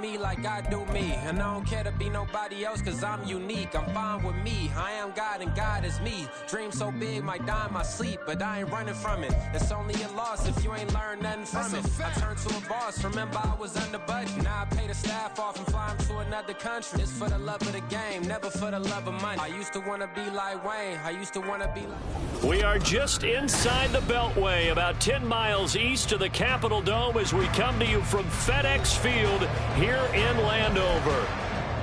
me like I do me. And I don't care to be nobody else, cause I'm unique. I'm fine with me. I am God and God is me. Dream so big, might die in my sleep, but I ain't running from it. It's only a loss if you ain't learned nothing from it. I turned to a boss, remember I was under budget. Now I pay the staff off and fly them to another country. It's for the love of the game, never for the love of money. I used to wanna be like Wayne, I used to wanna be like... We are just inside the Beltway, about 10 miles east of the Capitol Dome as we come to you from FedEx Field here in Landover.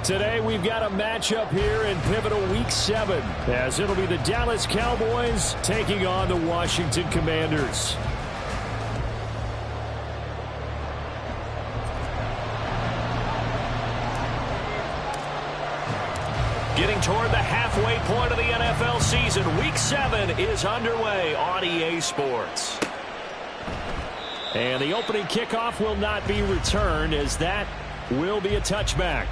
Today we've got a matchup here in pivotal Week 7, as it'll be the Dallas Cowboys taking on the Washington Commanders. Getting toward the halfway point of the NFL season, Week 7 is underway on EA Sports. And the opening kickoff will not be returned, as that will be a touchback.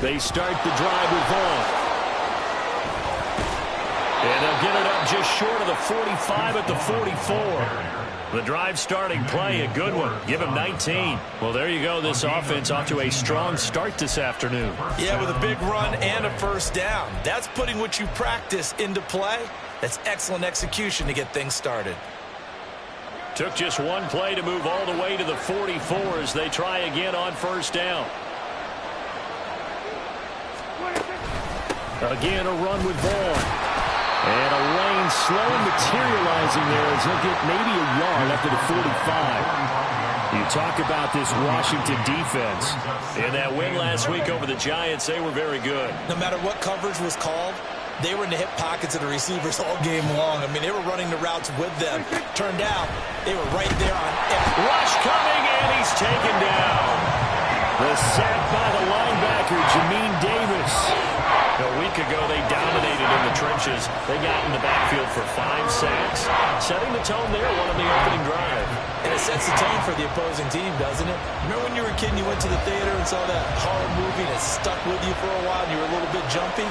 They start the drive with Vaughn. And they'll get it up just short of the 45 at the 44. The drive starting play, a good one. Give him 19. Well, there you go. This offense off to a strong start this afternoon. Yeah, with a big run and a first down. That's putting what you practice into play. That's excellent execution to get things started. Took just one play to move all the way to the 44 as they try again on first down. Again, a run with Vaughn. And a lane slow materializing there as he'll get maybe a yard after the 45. You talk about this Washington defense. In that win last week over the Giants, they were very good. No matter what coverage was called, they were in the hip pockets of the receivers all game long. I mean, they were running the routes with them. Turned out, they were right there on every... Rush coming, and he's taken down. The sack by the linebacker, Jamin Davis. A week ago, they dominated in the trenches. They got in the backfield for 5 sacks, setting the tone there, one on the opening drive. And it sets the tone for the opposing team, doesn't it? Remember when you were a kid and you went to the theater and saw that horror movie and it stuck with you for a while and you were a little bit jumpy?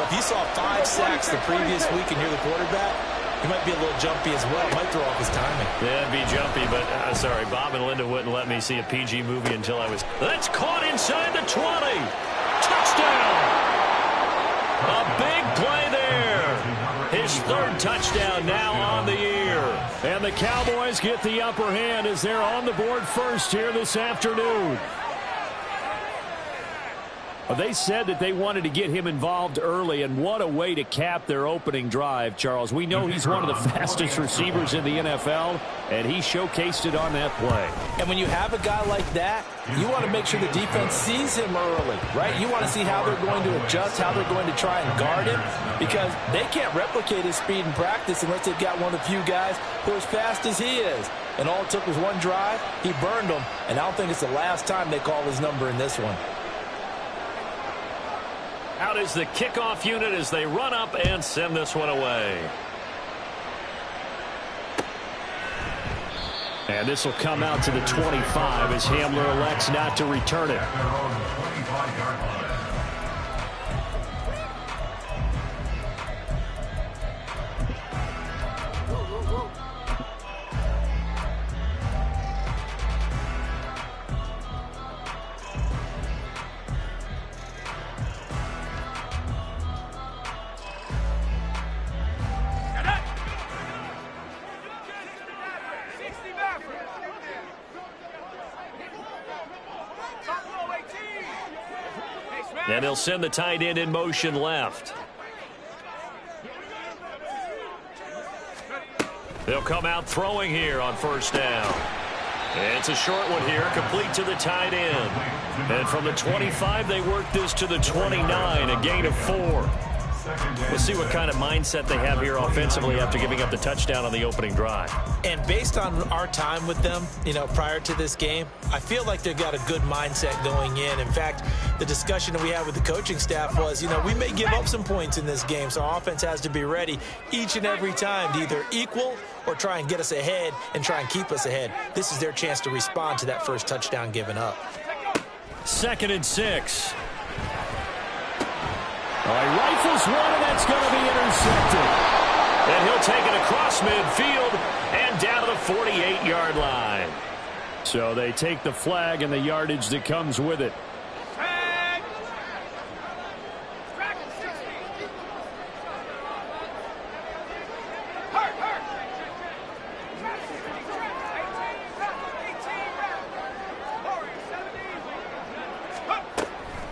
But if you saw 5 sacks the previous week and you're the quarterback, he might be a little jumpy as well. Might throw off his timing. Yeah, it'd be jumpy, but sorry, Bob and Linda wouldn't let me see a PG movie until I was... That's caught inside the 20. Touchdown! A big play there. His 3rd touchdown now on the year. And the Cowboys get the upper hand as they're on the board first here this afternoon. They said that they wanted to get him involved early, and what a way to cap their opening drive, Charles. We know he's one of the fastest receivers in the NFL, and he showcased it on that play. And when you have a guy like that, you want to make sure the defense sees him early, right? You want to see how they're going to adjust, how they're going to try and guard him, because they can't replicate his speed in practice unless they've got one of the few guys who are as fast as he is. And all it took was one drive. He burned them, and I don't think it's the last time they call his number in this one. Out is the kickoff unit as they run up and send this one away. And this will come out to the 25 as Hamler elects not to return it. And they'll send the tight end in motion left. They'll come out throwing here on first down. And it's a short one here, complete to the tight end. And from the 25, they work this to the 29, a gain of 4. We'll see what kind of mindset they have here offensively after giving up the touchdown on the opening drive. And based on our time with them, prior to this game, I feel like they've got a good mindset going in. In fact, the discussion that we had with the coaching staff was, we may give up some points in this game, so our offense has to be ready each and every time to either equal or try and get us ahead and try and keep us ahead. This is their chance to respond to that first touchdown given up. 2nd and 6. He rifles one, and that's going to be intercepted. And he'll take it across midfield and down to the 48-yard line. So they take the flag and the yardage that comes with it.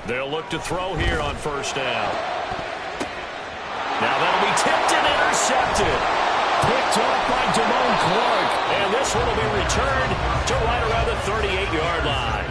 They'll look to throw here on 1st down. Now that'll be tipped and intercepted. Picked off by Domo Clark. And this one will be returned to right around the 38-yard line.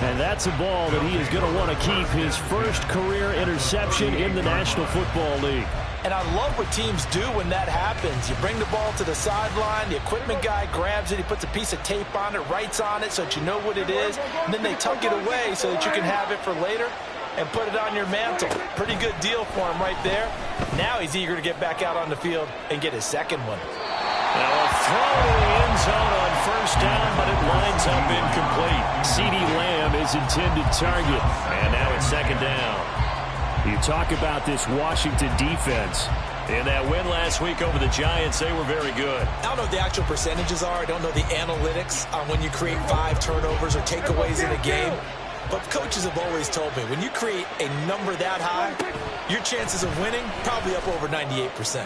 And that's a ball that he is going to want to keep, his first career interception in the National Football League. And I love what teams do when that happens. You bring the ball to the sideline, the equipment guy grabs it, he puts a piece of tape on it, writes on it so that you know what it is, and then they tuck it away so that you can have it for later and put it on your mantle. Pretty good deal for him right there. Now he's eager to get back out on the field and get his second one. Now a throw to the end zone on 1st down, but it lines up incomplete. CeeDee Lamb is intended target, and now it's 2nd down. You talk about this Washington defense. In that win last week over the Giants, they were very good. I don't know what the actual percentages are. I don't know the analytics on when you create 5 turnovers or takeaways in a game. But coaches have always told me, when you create a number that high, your chances of winning probably up over 98%.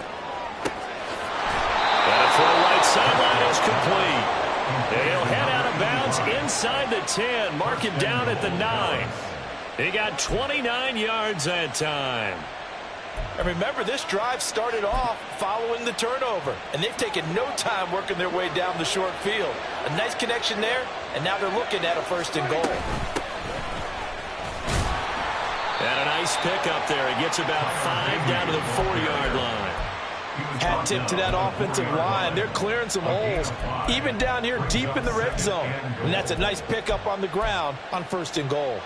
And a throw right sideline is complete. They'll head out of bounds inside the 10, mark it down at the 9. He got 29 yards that time. And remember, this drive started off following the turnover, and they've taken no time working their way down the short field. A nice connection there, and now they're looking at a 1st and goal. And a nice pickup there. He gets about 5 down to the 4-yard line. Hat tip to that offensive line. They're clearing some holes, even down here deep in the red zone. And that's a nice pickup on the ground on 1st and goal.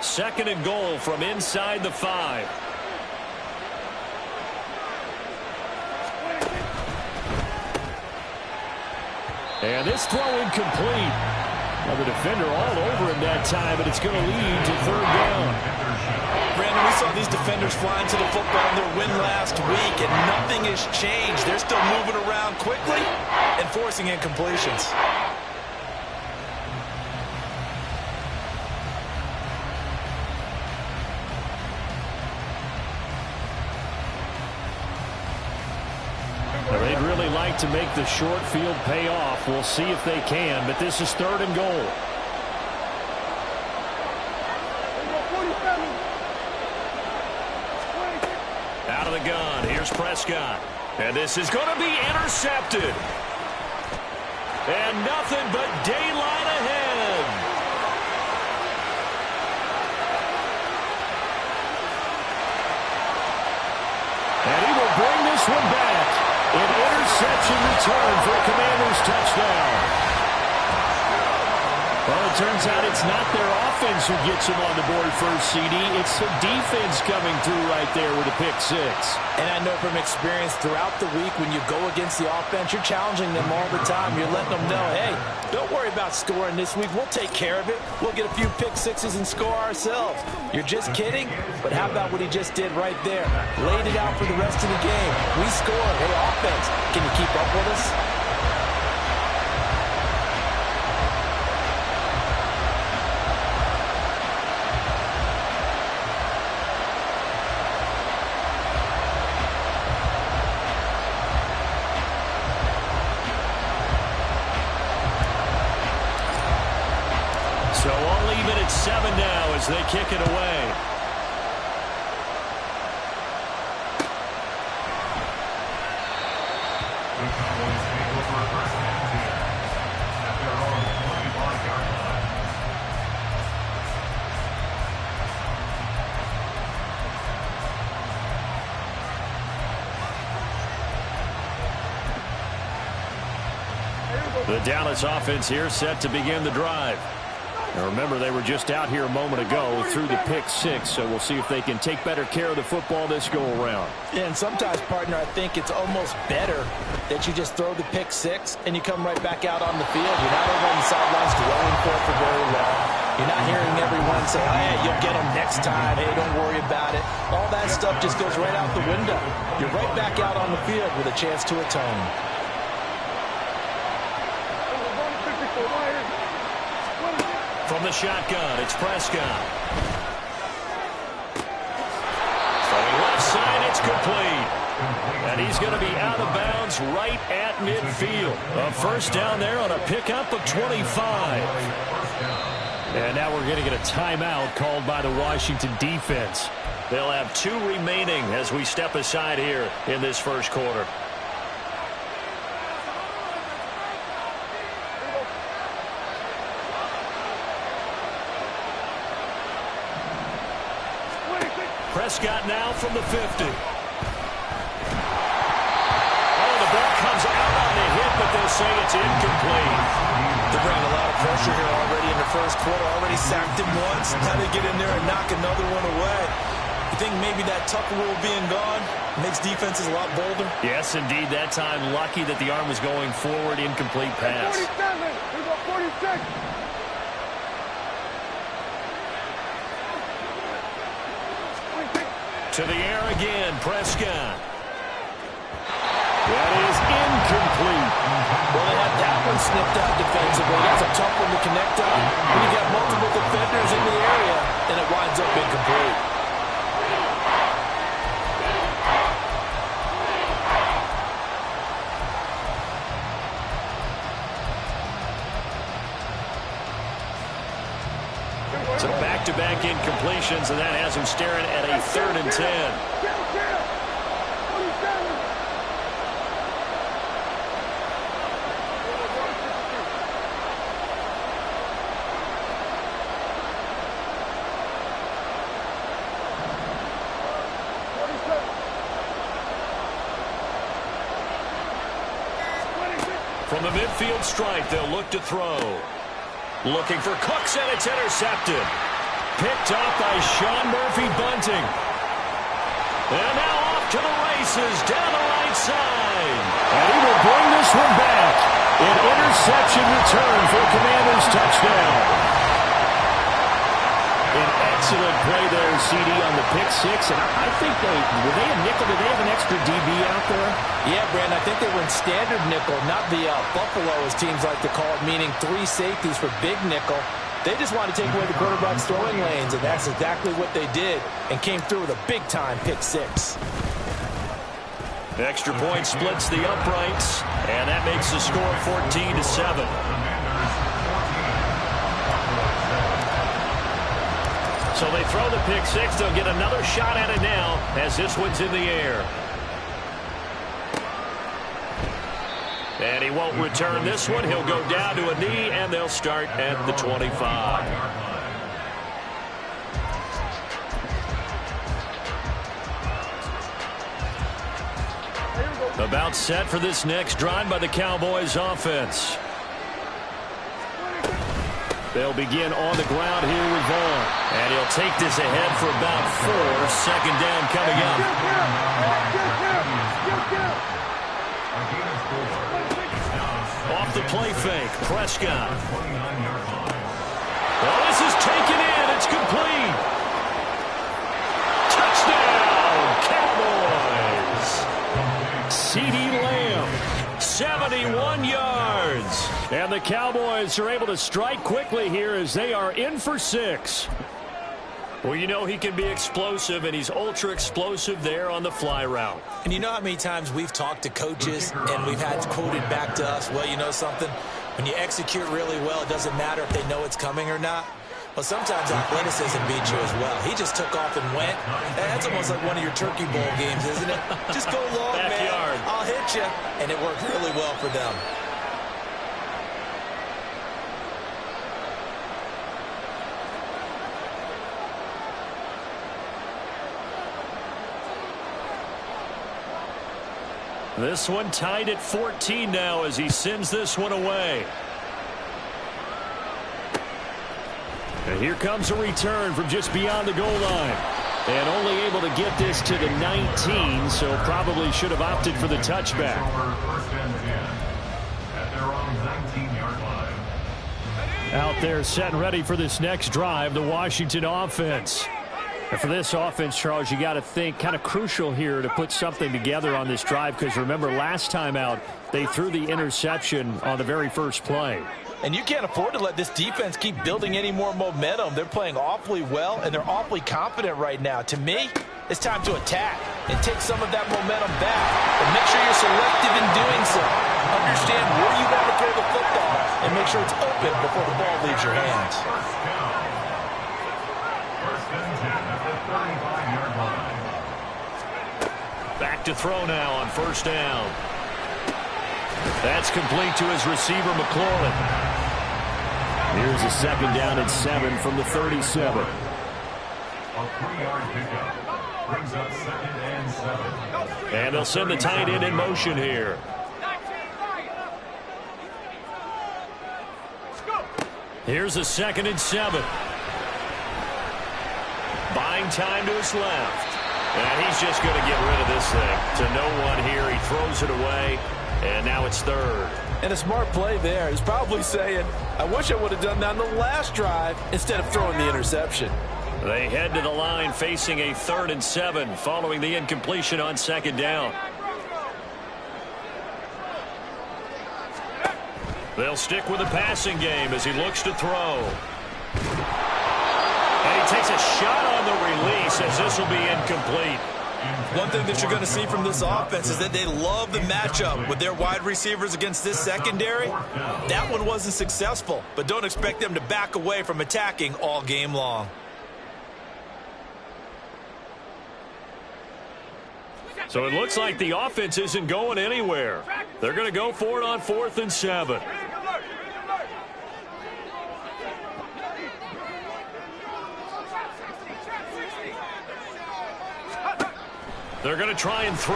2nd and goal from inside the 5. And this throw incomplete. Well, the defender all over him that time, but it's going to lead to 3rd down. Brandon, we saw these defenders flying to the football in their win last week, and nothing has changed. They're still moving around quickly and forcing incompletions. They'd really like to make the short field pay off. We'll see if they can, but this is 3rd and goal. Out of the gun, here's Prescott. And this is going to be intercepted. And nothing but daylight ahead. And he will bring this one back. An interception return for a Commanders touchdown. Well, it turns out it's not their offense who gets them on the board first, CD. It's the defense coming through right there with a pick 6. And I know from experience throughout the week when you go against the offense, you're challenging them all the time. You're letting them know, hey, don't worry about scoring this week. We'll take care of it. We'll get a few pick 6s and score ourselves. You're just kidding? But how about what he just did right there? Laid it out for the rest of the game. We scored. Hey, offense, can you keep up with us? So only even at 7 now as they kick it away. The Dallas offense here set to begin the drive. Now remember, they were just out here a moment ago through the pick six, so we'll see if they can take better care of the football this go-around. Yeah, and sometimes, partner, I think it's almost better that you just throw the pick six and you come right back out on the field. You're not over on the sidelines dwelling for very long. You're not hearing everyone say, oh, hey, you'll get them next time. Hey, don't worry about it. All that stuff just goes right out the window. You're right back out on the field with a chance to atone. From the shotgun, it's Prescott. Throwing left side, it's complete. And he's going to be out of bounds right at midfield. A first down there on a pickup of 25. And now we're going to get a timeout called by the Washington defense. They'll have 2 remaining as we step aside here in this first quarter. Prescott now from the 50. Oh, the ball comes out on the hit, but they'll say it's incomplete. They're bringing a lot of pressure here already in the first quarter. Already sacked him once. Now they get in there and knock another one away. You think maybe that Tucker rule being gone makes defenses a lot bolder? Yes, indeed. That time, lucky that the arm was going forward. Incomplete pass. 47. We got 46. To the air again, Prescott. That is incomplete. Well, they had that one snipped out defensively. That's a tough one to connect on. When you got multiple defenders in the area, and it winds up incomplete. So back-to-back incompletions, and that has him staring at a 3rd and 10. From the midfield stripe, they'll look to throw. Looking for Cooks, and it's intercepted. Picked up by Sean Murphy-Bunting. And now off to the races down the right side. And he will bring this one back. An interception return for a Commanders touchdown. An excellent play there, CD, on the pick six. And I think were they a nickel? Did they have an extra DB out there? Yeah, Brandon, I think they were in standard nickel, not the Buffalo, as teams like to call it, meaning 3 safeties for big nickel. They just wanted to take away the quarterback's throwing lanes, and that's exactly what they did, and came through with a big-time pick six. Extra point splits the uprights, and that makes the score 14-7. So they throw the pick six. They'll get another shot at it now as this one's in the air. And he won't return this one. He'll go down to a knee, and they'll start at the 25. About set for this next drive by the Cowboys offense. They'll begin on the ground here with Vaughn. And he'll take this ahead for about 4. Second down coming up. Off the play fake, Prescott. Well, this is taken in. It's complete. Touchdown, Cowboys. CeeDee Lamb, 71 yards. And the Cowboys are able to strike quickly here as they are in for 6. Well, you know he can be explosive, and he's ultra-explosive there on the fly route. And you know how many times we've talked to coaches and we've had quoted back to us, well, you know something? When you execute really well, it doesn't matter if they know it's coming or not. Well, sometimes athleticism beats you as well. He just took off and went. That's almost like one of your Turkey Bowl games, isn't it? Just go long, Backyard. man. I'll hit you. And it worked really well for them. This one tied at 14 now as he sends this one away. And here comes a return from just beyond the goal line. And only able to get this to the 19, so probably should have opted for the touchback. Out there set and ready for this next drive, the Washington offense. And for this offense, Charles, you got to think kind of crucial here to put something together on this drive, because remember last time out they threw the interception on the very first play. And you can't afford to let this defense keep building any more momentum. They're playing awfully well, and they're awfully confident right now. To me, it's time to attack and take some of that momentum back. But make sure you're selective in doing so. Understand where you want to throw the football, and make sure it's open before the ball leaves your hands. Back to throw now on first down. That's complete to his receiver, McLaurin. Here's a second down and 7 from the 37. A 3-yard pickup brings up second and 7. And they'll send the tight end in motion here. Here's a second and 7. Buying time to his left. And he's just going to get rid of this thing. To no one here. He throws it away. And now it's third. And a smart play there. He's probably saying, I wish I would have done that on the last drive instead of throwing the interception. They head to the line facing a 3rd and 7 following the incompletion on second down. They'll stick with the passing game as he looks to throw. And he takes a shot on the release as this will be incomplete. One thing that you're going to see from this offense is that they love the matchup with their wide receivers against this secondary. That one wasn't successful, but don't expect them to back away from attacking all game long. So it looks like the offense isn't going anywhere. They're going to go for it on 4th and 7. They're going to try and throw.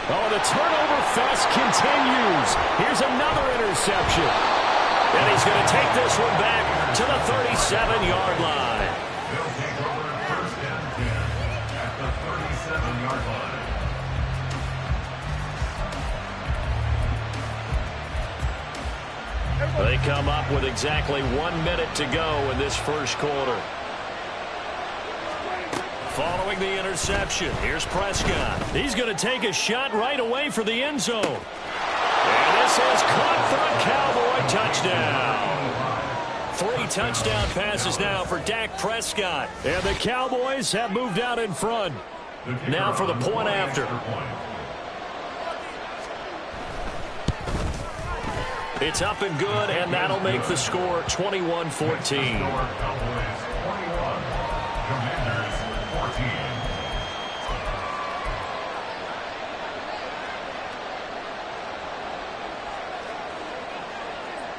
Oh, the turnover fest continues. Here's another interception. And he's going to take this one back to the 37-yard line. They'll take over first and 10 at the 37-yard line. They come up with exactly 1 minute to go in this first quarter. Following the interception, here's Prescott. He's going to take a shot right away for the end zone. And this is caught for a Cowboy touchdown. 3 touchdown passes now for Dak Prescott. And the Cowboys have moved out in front. Now for the point after. It's up and good, and that'll make the score 21-14.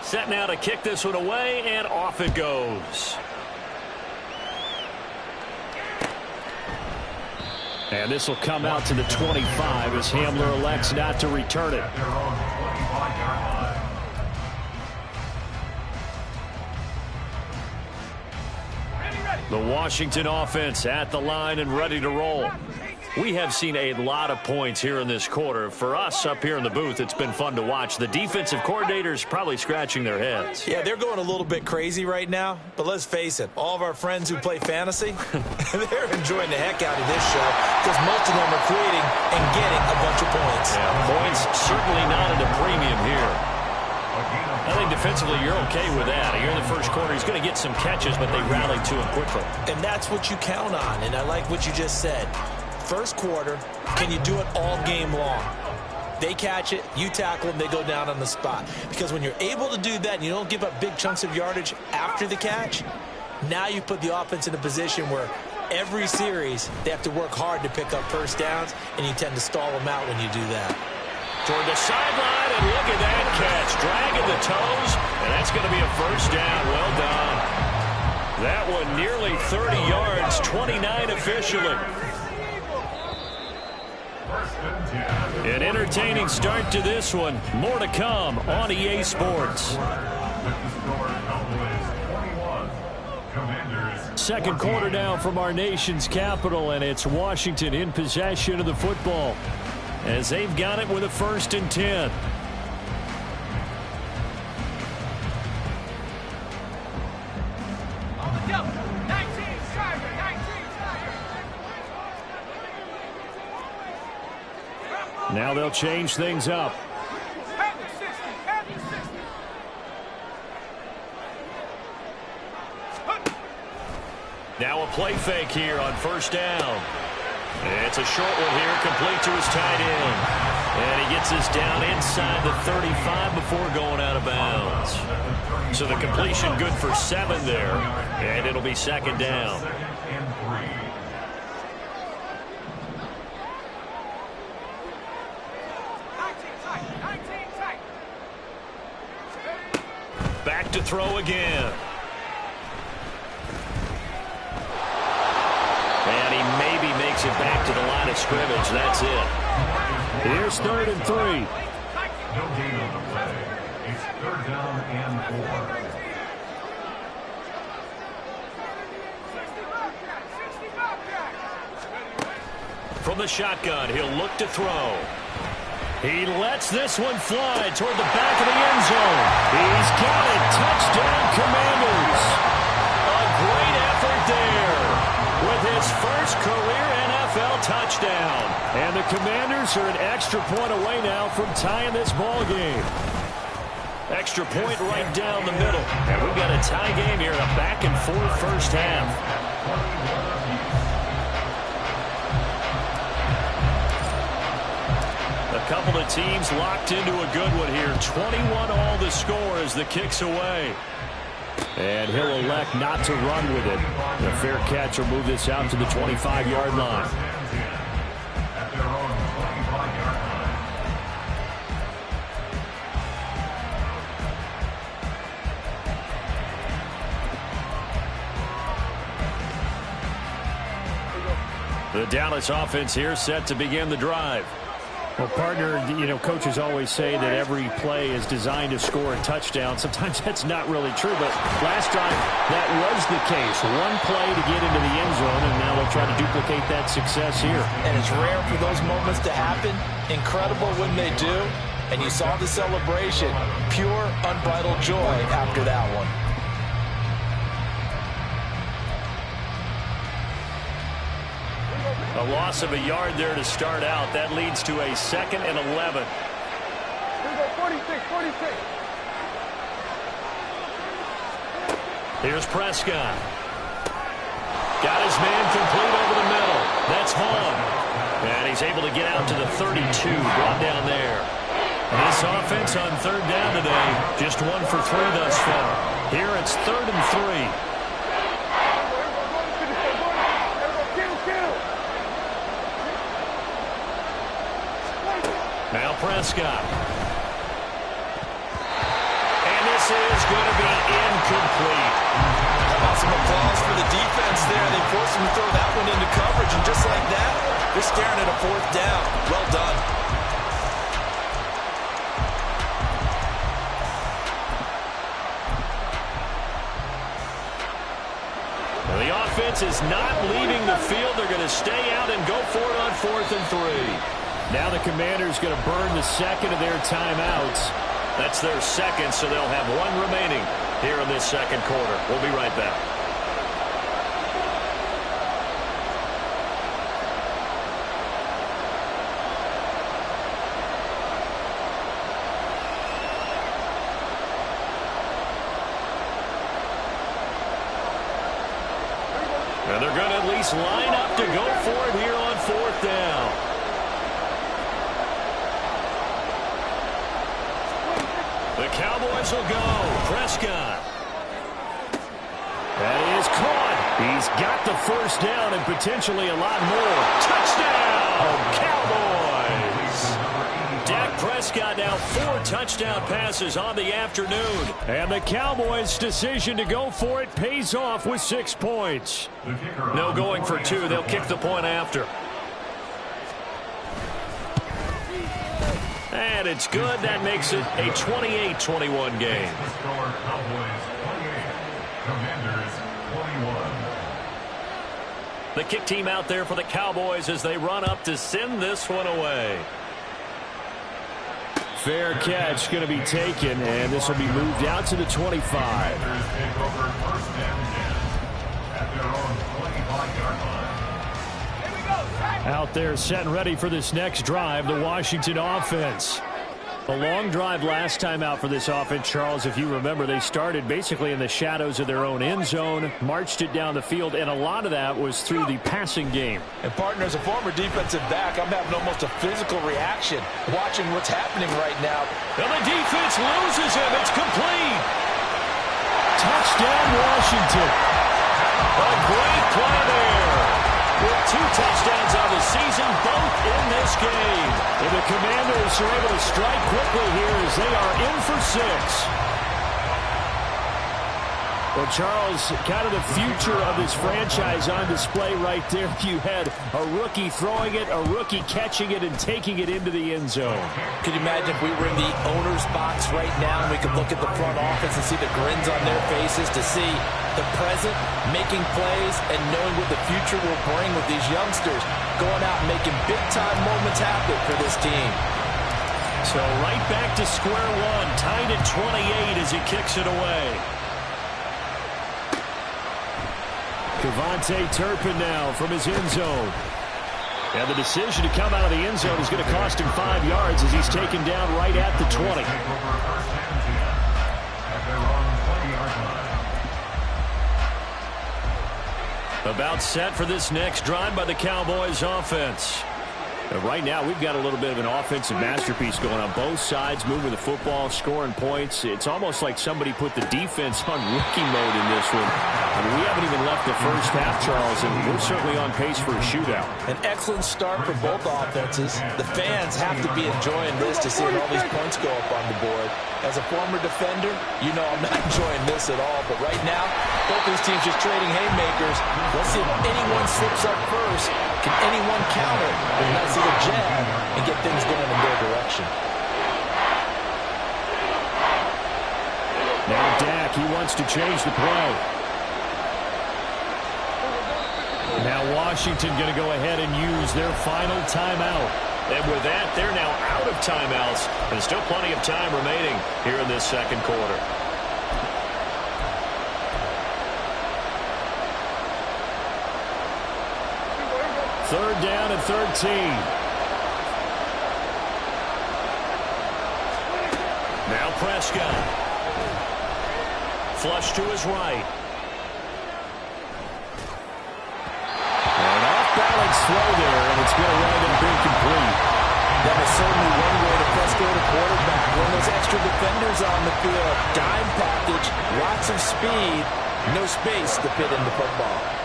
Set now to kick this one away, and off it goes. And this will come out to the 25 as Hamler elects not to return it. The Washington offense at the line and ready to roll. We have seen a lot of points here in this quarter. For us up here in the booth, it's been fun to watch. The defensive coordinators probably scratching their heads. Yeah, they're going a little bit crazy right now. But let's face it, all of our friends who play fantasy, they're enjoying the heck out of this show because most of them are creating and getting a bunch of points. Yeah, points certainly not at a premium here. I think defensively you're okay with that. Here in the first quarter, he's going to get some catches, but they rally to him quickly. And that's what you count on, and I like what you just said. First quarter, can you do it all game long? They catch it, you tackle them, they go down on the spot. Because when you're able to do that and you don't give up big chunks of yardage after the catch, now you put the offense in a position where every series they have to work hard to pick up first downs, and you tend to stall them out when you do that. Toward the sideline, and look at that catch. Dragging the toes, and that's going to be a first down. Well done. That one nearly 30 yards, 29 officially. First and 10. An entertaining start to this one. More to come on EA Sports. With the score, Cowboys 21. Commanders. Second quarter now from our nation's capital, and it's Washington in possession of the football as they've got it with a 1st and 10. Now they'll change things up. Now a play fake here on 1st down. It's a short one here, complete to his tight end. And he gets this down inside the 35 before going out of bounds. So the completion good for 7 there. And it'll be 2nd down. Back to throw again. And he maybe makes it back to the line of scrimmage. That's it. Here's 3rd and 3. No gain on the play. It's 3rd down and 4. From the shotgun, he'll look to throw. He lets this one fly toward the back of the end zone. He's got it. Touchdown, Commanders. A great effort there with his first career NFL touchdown. And the Commanders are an extra point away now from tying this ball game. Extra point right down the middle. And we've got a tie game here in a back-and-forth first half. A couple of teams locked into a good one here. 21 all the score as the kick's away. And he'll elect not to run with it. A fair catch will move this out to the 25-yard line. At their own 25-yard line. The Dallas offense here set to begin the drive. Well, partner, coaches always say that every play is designed to score a touchdown. Sometimes that's not really true, but last time that was the case. One play to get into the end zone, and now they'll try to duplicate that success here. And it's rare for those moments to happen. Incredible when they do. And you saw the celebration. Pure, unbridled joy after that one. A loss of a yard there to start out. That leads to a 2nd and 11. 46, 46. Here's Prescott. Got his man complete over the middle. That's Vaughn. And he's able to get out to the 32. Brought down there. This offense on 3rd down today, just 1 for 3 thus far. Here it's 3rd and 3. Now Prescott. And this is going to be incomplete. How about some applause for the defense there? They forced him to throw that one into coverage, and just like that, they're staring at a 4th down. Well done. Well, the offense is not leaving the field. They're going to stay out and go for it on 4th and 3. Now the Commanders going to burn the 2nd of their timeouts. That's their 2nd, so they'll have 1 remaining here in this 2nd quarter. We'll be right back. And they're going to at least line up to go for it here on 4th down. The Cowboys will go. Prescott. That is caught. He's got the 1st down and potentially a lot more. Touchdown, Cowboys. Dak Prescott now 4 touchdown passes on the afternoon. And the Cowboys' decision to go for it pays off with 6 points. No going for 2. They'll kick the point after. And it's good. That makes it a 28-21 game. Score Cowboys 28, Commanders 21. The kick team out there for the Cowboys as they run up to send this one away. Fair catch going to be taken, and this will be moved out to the 25. Commanders take over first and 10 at their own 25-yard line. Out there set and ready for this next drive, the Washington offense. A long drive last time out for this offense, Charles. If you remember, they started basically in the shadows of their own end zone, marched it down the field, and a lot of that was through the passing game. And, partner, as a former defensive back, I'm having almost a physical reaction watching what's happening right now. And the defense loses him. It's complete. Touchdown, Washington. A great play there. With 2 touchdowns on the season, both in this game. And the Commanders are able to strike quickly here as they are in for 6. Well, Charles, kind of the future of this franchise on display right there. You had a rookie throwing it, a rookie catching it, and taking it into the end zone. Could you imagine if we were in the owner's box right now and we could look at the front office and see the grins on their faces, to see the present making plays and knowing what the future will bring with these youngsters going out and making big-time moments happen for this team. So right back to square one, tied at 28 as he kicks it away. Devontae Turpin now from his end zone. And the decision to come out of the end zone is going to cost him 5 yards as he's taken down right at the 20. Take over first and 10 at their own 20-yard line. About set for this next drive by the Cowboys offense. Right now, we've got a little bit of an offensive masterpiece going on both sides, moving the football, scoring points. It's almost like somebody put the defense on rookie mode in this one. I mean, we haven't even left the first half, Charles, and we're certainly on pace for a shootout. An excellent start for both offenses. The fans have to be enjoying this to see all these points go up on the board. As a former defender, you know I'm not enjoying this at all. But right now, both these teams just trading haymakers. Let's see if anyone slips up first. Can anyone counter with a nice little jab and get things going in their direction? Now Dak, he wants to change the play. Now Washington going to go ahead and use their final timeout. And with that, they're now out of timeouts. And still plenty of time remaining here in this second quarter. Third down and 13. Now Prescott. Flush to his right. An off-balance throw there, and it's going to wind up being complete. That is certainly one way to frustrate a quarterback. When those extra defenders on the field, dime package, lots of speed, no space to fit in the football.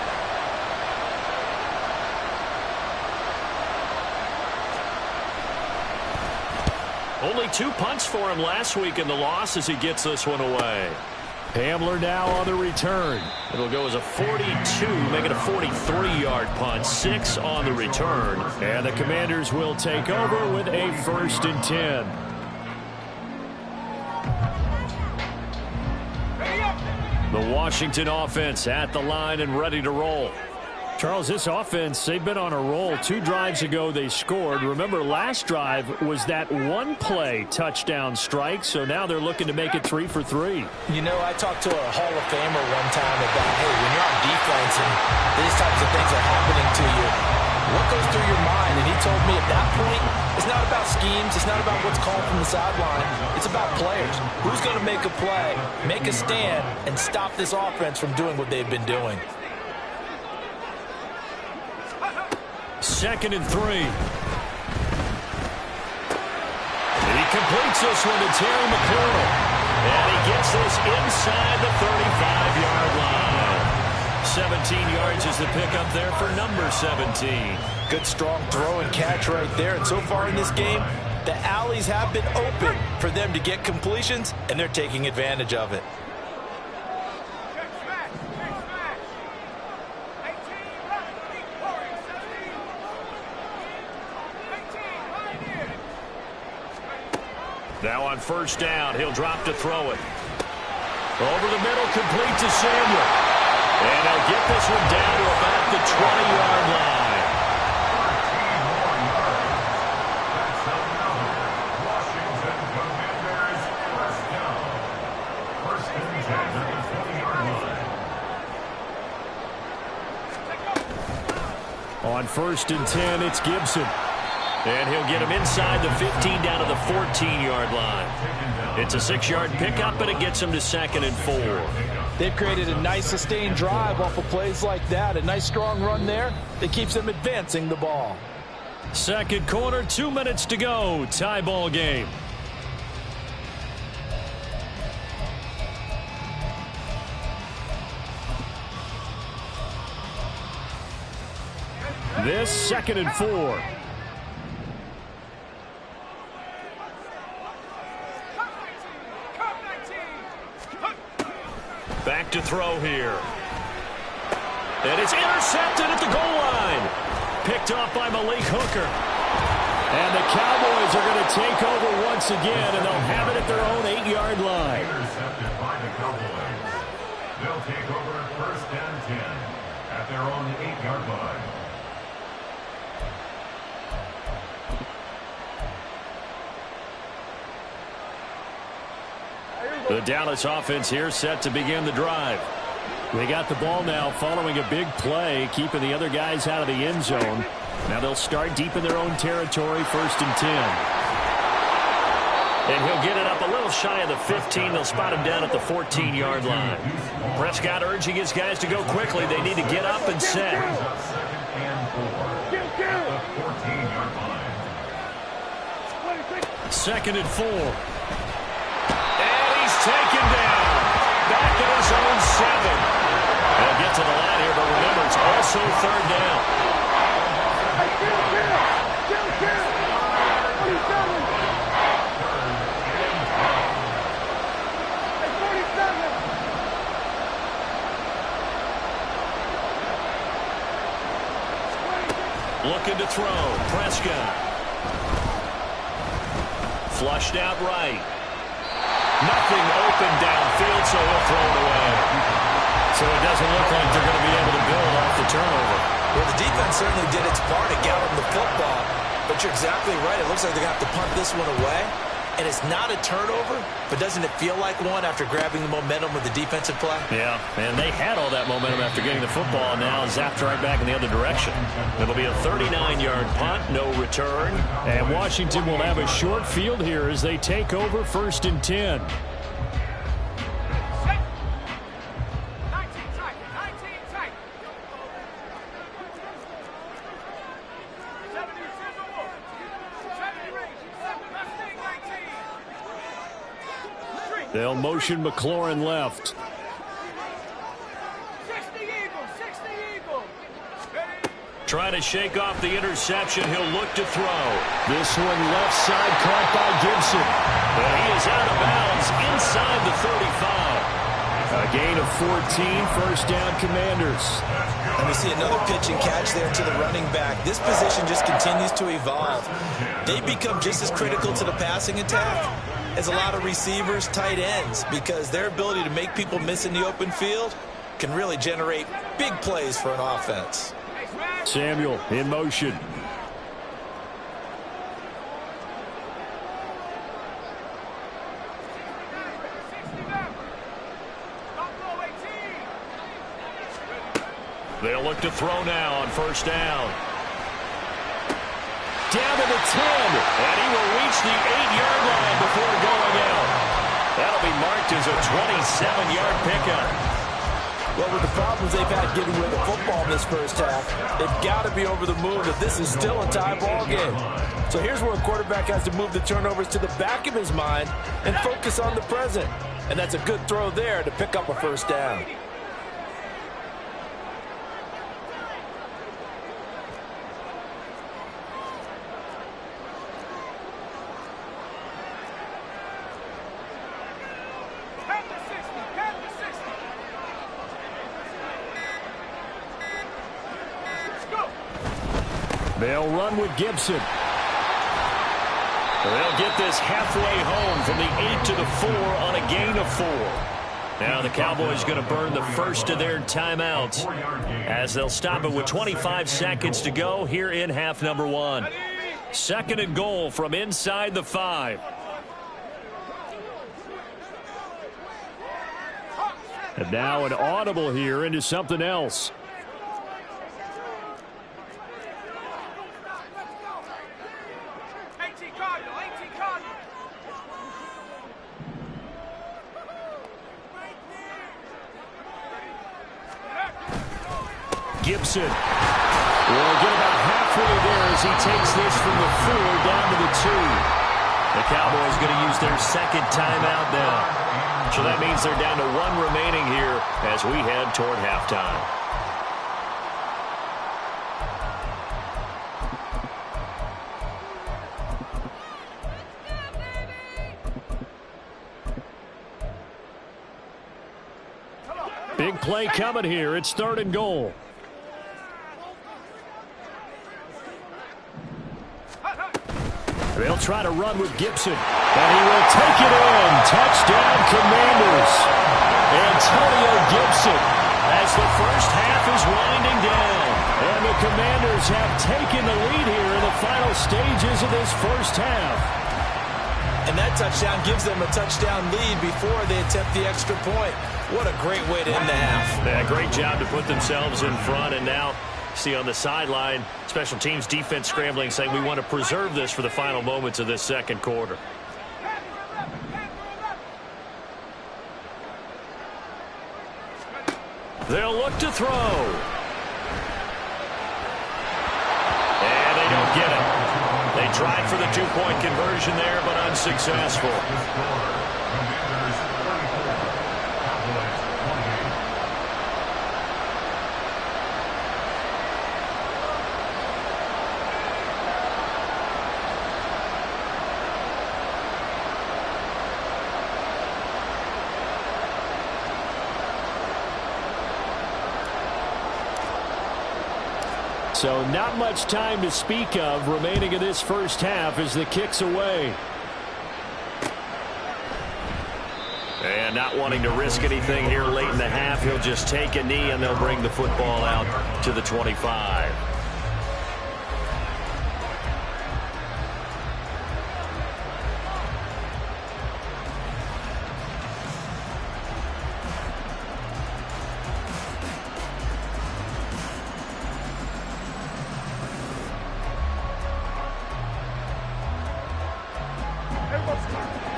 Only 2 punts for him last week in the loss as he gets this one away. Hamler now on the return. It'll go as a 42, make it a 43-yard punt, 6 on the return. And the Commanders will take over with a 1st and 10. The Washington offense at the line and ready to roll. Charles, this offense, they've been on a roll. 2 drives ago, they scored. Remember, last drive was that one-play touchdown strike, so now they're looking to make it 3 for 3. You know, I talked to a Hall of Famer one time about, hey, when you're on defense and these types of things are happening to you, what goes through your mind? And he told me at that point, it's not about schemes, it's not about what's called from the sideline, it's about players. Who's going to make a play, make a stand, and stop this offense from doing what they've been doing? 2nd and 3. And he completes this one to Terry McLaurin. And he gets this inside the 35-yard line. 17 yards is the pickup there for number 17. Good strong throw and catch right there. And so far in this game, the alleys have been open for them to get completions, and they're taking advantage of it. Now on first down, he'll drop to throw it. Over the middle, complete to Samuel. And they'll get this one down to about the 20-yard line. On first and 10, it's Gibson. And he'll get him inside the 15 down to the 14-yard line. It's a 6-yard pickup, and it gets him to 2nd and 4. They've created a nice sustained drive off of plays like that. A nice strong run there that keeps them advancing the ball. Second quarter, 2 minutes to go. Tie ball game. This 2nd and 4. Back to throw here. And it's intercepted at the goal line. Picked off by Malik Hooker. And the Cowboys are going to take over once again, and they'll have it at their own 8-yard line. Intercepted by the Cowboys. They'll take over at first and 10 at their own 8-yard line. The Dallas offense here set to begin the drive. They got the ball now following a big play, keeping the other guys out of the end zone. Now they'll start deep in their own territory, first and 10. And he'll get it up a little shy of the 15. They'll spot him down at the 14-yard line. Prescott urging his guys to go quickly. They need to get up and set. 2nd and 4 at the 14-yard line. 2nd and 4. Taken down. Back at his own 7. They'll get to the line here, but remember, it's also 3rd down. Looking to throw. Prescott. Flushed out right. Nothing open downfield, so he'll throw it away. So it doesn't look like they're going to be able to build off the turnover. Well, the defense certainly did its part to gather the football. But you're exactly right. It looks like they're going to have to punt this one away. And it's not a turnover, but doesn't it feel like one after grabbing the momentum with the defensive play? Yeah, and they had all that momentum after getting the football, and now zapped right back in the other direction. It'll be a 39-yard punt, no return. And Washington will have a short field here as they take over first and 10. They'll motion McLaurin left. 60 Eagles, 60 Eagles. Trying to shake off the interception. He'll look to throw. This one left side caught by Gibson. But he is out of bounds inside the 35. A gain of 14, first down Commanders. And we see another pitch and catch there to the running back. This position just continues to evolve. They become just as critical to the passing attack as a lot of receivers, tight ends, because their ability to make people miss in the open field can really generate big plays for an offense. Samuel in motion. They'll look to throw now on first down. Down to the 10. And he will reach the 8-yard line before going out. That'll be marked as a 27-yard pickup. Well, with the problems they've had getting rid of football in this first half, they've got to be over the moon that this is still a tie ball game. So here's where a quarterback has to move the turnovers to the back of his mind and focus on the present. And that's a good throw there to pick up a first down. They'll run with Gibson. They'll get this halfway home from the 8 to the 4 on a gain of 4. Now the Cowboys going to burn the first of their timeouts as they'll stop it with 25 seconds to go here in half number 1. 2nd and goal from inside the 5. And now an audible here into something else. Gibson will get about halfway there as he takes this from the 4 down to the 2. The Cowboys going to use their 2nd timeout now. So that means they're down to 1 remaining here as we head toward halftime. Big play coming here. It's 3rd and goal. They'll try to run with Gibson, and he will take it in. Touchdown, Commanders. Antonio Gibson as the first half is winding down. And the Commanders have taken the lead here in the final stages of this first half. And that touchdown gives them a touchdown lead before they attempt the extra point. What a great way to end the half. Yeah, great job to put themselves in front, and now see on the sideline, special teams defense scrambling, saying we want to preserve this for the final moments of this 2nd quarter. They'll look to throw. And they don't get it. They tried for the 2-point conversion there, but unsuccessful. So not much time to speak of remaining in this first half as the kick's away. And not wanting to risk anything here late in the half, he'll just take a knee and they'll bring the football out to the 25.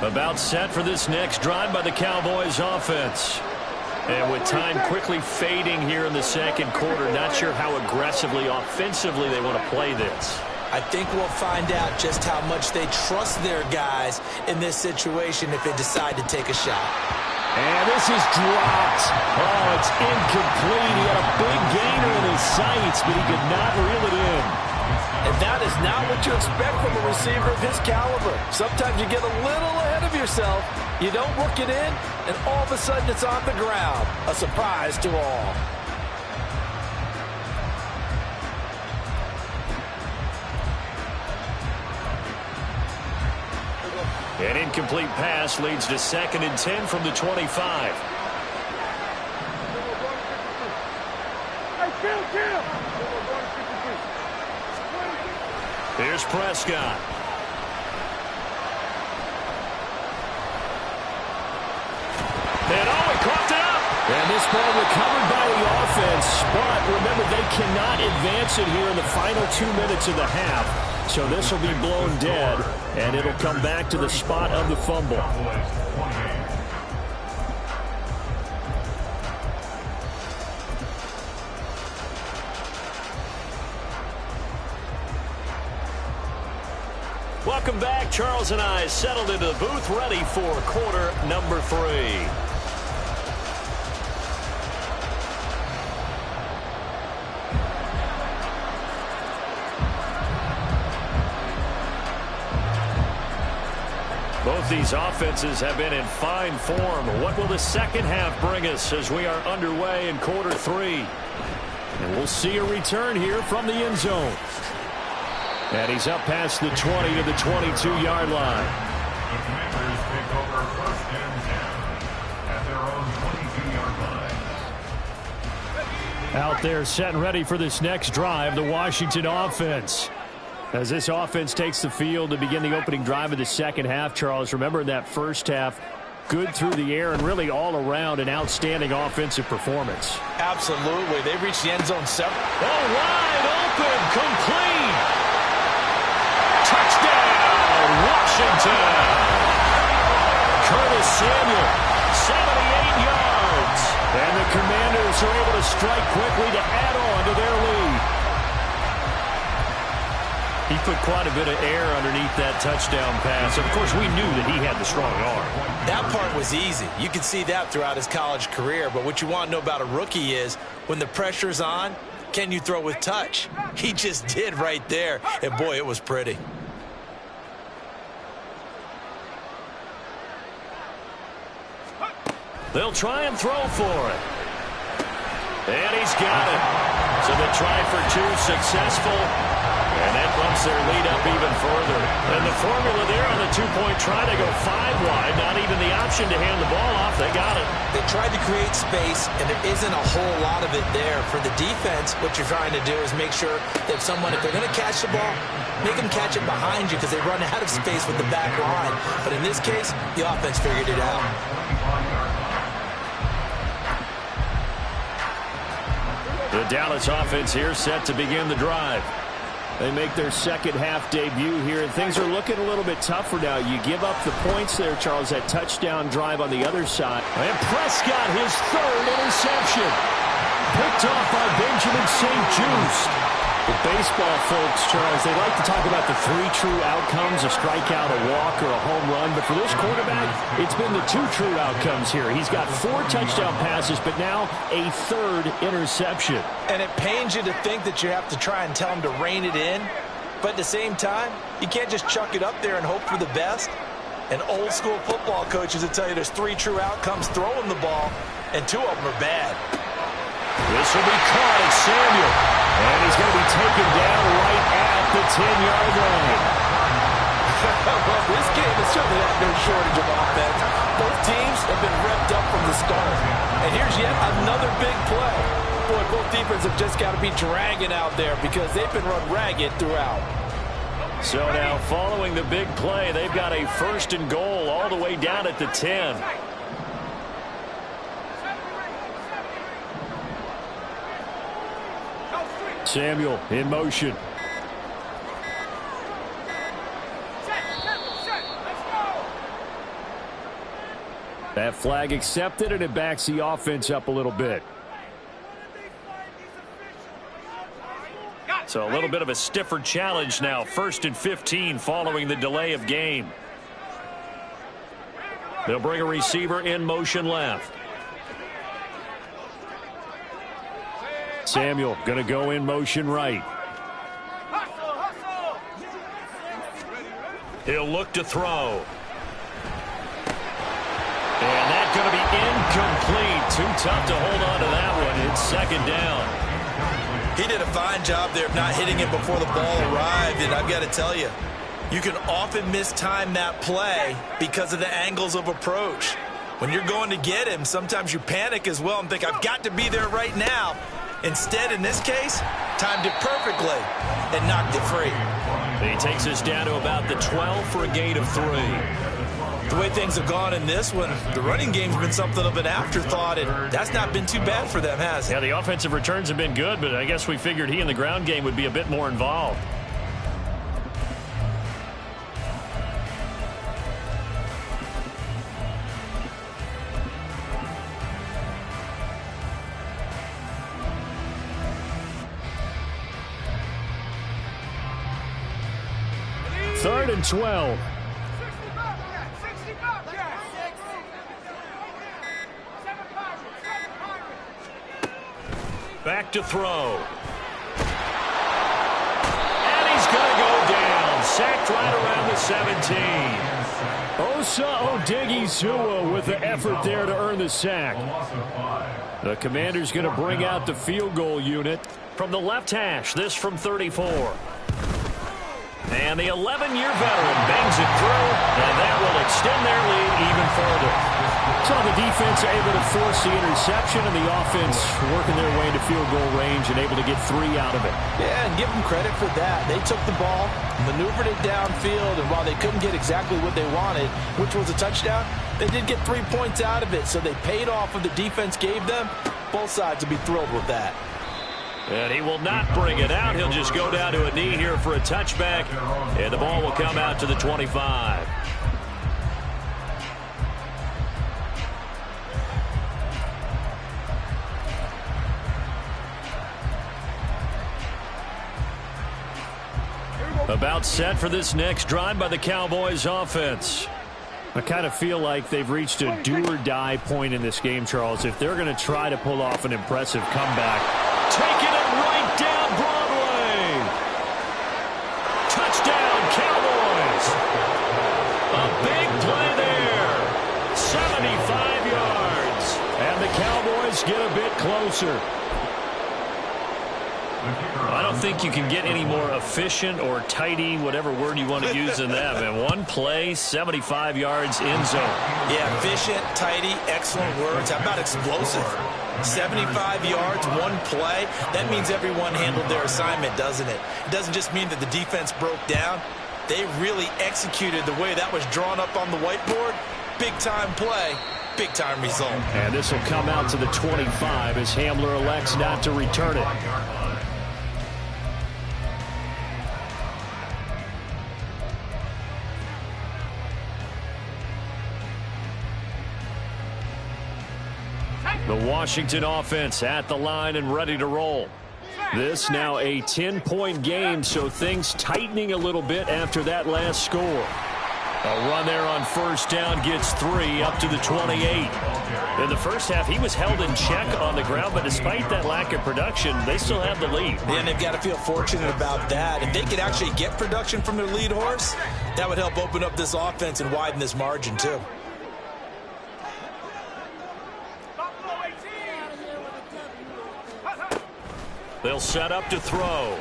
About set for this next drive by the Cowboys offense. And with time quickly fading here in the 2nd quarter, not sure how aggressively, offensively they want to play this. I think we'll find out just how much they trust their guys in this situation if they decide to take a shot. And this is dropped. Oh, it's incomplete. He had a big gainer in his sights, but he could not reel it in. And that is not what you expect from a receiver of his caliber. Sometimes you get a little ahead of yourself. You don't look it in, and all of a sudden it's on the ground. A surprise to all. An incomplete pass leads to 2nd and 10 from the 25. Here's Prescott. And he caught it up. And this ball recovered by the offense, but remember they cannot advance it here in the final 2 minutes of the half. So this will be blown dead, and it'll come back to the spot of the fumble. Welcome back. Charles and I settled into the booth, ready for quarter number 3. Both these offenses have been in fine form. What will the 2nd half bring us as we are underway in quarter 3? And we'll see a return here from the end zone. And he's up past the 20 to the 22-yard line. The Commanders take over first and 10 at their own 22-yard line. Out there set and ready for this next drive, the Washington offense. As this offense takes the field to begin the opening drive of the second half, Charles, remember in that first half, good through the air and really all around an outstanding offensive performance. Absolutely. They reached the end zone several. Oh, wide open, complete. Touchdown, Washington. Curtis Samuel, 78 yards. And the Commanders are able to strike quickly to add on to their lead. He put quite a bit of air underneath that touchdown pass. Of course, we knew that he had the strong arm. That part was easy. You can see that throughout his college career. But what you want to know about a rookie is when the pressure's on, can you throw with touch? He just did right there. And, boy, it was pretty. They'll try and throw for it. And he's got it. So the try for two successful. And that bumps their lead up even further. And the formula there on the two-point try to go 5 wide. Not even the option to hand the ball off. They got it. They tried to create space, and there isn't a whole lot of it there. For the defense, what you're trying to do is make sure that someone, if they're going to catch the ball, make them catch it behind you because they run out of space with the back line. But in this case, the offense figured it out. The Dallas offense here set to begin the drive. They make their second half debut here, and things are looking a little bit tougher now. You give up the points there, Charles, that touchdown drive on the other side. And Prescott, his third interception. Picked off by Benjamin St. Just. The baseball folks, Charles, they like to talk about the 3 true outcomes, a strikeout, a walk, or a home run. But for this quarterback, it's been the 2 true outcomes here. He's got 4 touchdown passes, but now a 3rd interception. And it pains you to think that you have to try and tell him to rein it in. But at the same time, you can't just chuck it up there and hope for the best. And old school football coaches will tell you there's 3 true outcomes throwing the ball, and 2 of them are bad. This will be caught at Samuel. And he's going to be taken down right at the 10-yard line. Well, this game has certainly had no shortage of offense. Both teams have been revved up from the start. And here's yet another big play. Boy, both defenses have just got to be dragging out there because they've been run ragged throughout. So now, following the big play, they've got a 1st and goal all the way down at the 10. Samuel in motion. That flag accepted, and it backs the offense up a little bit. So a little bit of a stiffer challenge now. 1st and 15 following the delay of game. They'll bring a receiver in motion left. Samuel going to go in motion right. He'll look to throw. And that's going to be incomplete. Too tough to hold on to that one. It's 2nd down. He did a fine job there of not hitting it before the ball arrived. And I've got to tell you, you can often mistime that play because of the angles of approach. When you're going to get him, sometimes you panic as well and think, I've got to be there right now. Instead, in this case, timed it perfectly and knocked it free. He takes us down to about the 12 for a gain of 3. The way things have gone in this one, the running game's been something of an afterthought, and that's not been too bad for them, has it? Yeah, the offensive returns have been good, but I guess we figured he in the ground game would be a bit more involved. Third and 12. Back to throw. And he's going to go down. Sacked right around the 17. Osa Odighizuwa with the effort there to earn the sack. The Commander's going to bring out the field goal unit. From the left hash, this from 34. And the 11-year veteran bangs it through, and that will extend their lead even further. So the defense able to force the interception, and the offense working their way into field goal range and able to get 3 out of it. Yeah, and give them credit for that. They took the ball, maneuvered it downfield, and while they couldn't get exactly what they wanted, which was a touchdown, they did get 3 points out of it, so they paid off what the defense gave them. Both sides will be thrilled with that. And he will not bring it out. He'll just go down to a knee here for a touchback. And the ball will come out to the 25. About set for this next drive by the Cowboys offense. I kind of feel like they've reached a do-or-die point in this game, Charles. If they're going to try to pull off an impressive comeback. Taking it right down Broadway. Touchdown, Cowboys. A big play there. 75 yards. And the Cowboys get a bit closer. I don't think you can get any more efficient or tidy, whatever word you want to use in that, man. One play, 75 yards, end zone. Yeah, efficient, tidy, excellent words. How about explosive? 75 yards, one play. That means everyone handled their assignment, doesn't it? It doesn't just mean that the defense broke down. They really executed the way that was drawn up on the whiteboard. Big-time play, big-time result. And this will come out to the 25 as Hamler elects not to return it. The Washington offense at the line and ready to roll. This now a 10-point game, so things tightening a little bit after that last score. A run there on first down gets 3 up to the 28. In the first half, he was held in check on the ground, but despite that lack of production, they still have the lead. Yeah, and they've got to feel fortunate about that. If they could actually get production from their lead horse, that would help open up this offense and widen this margin too. They'll set up to throw.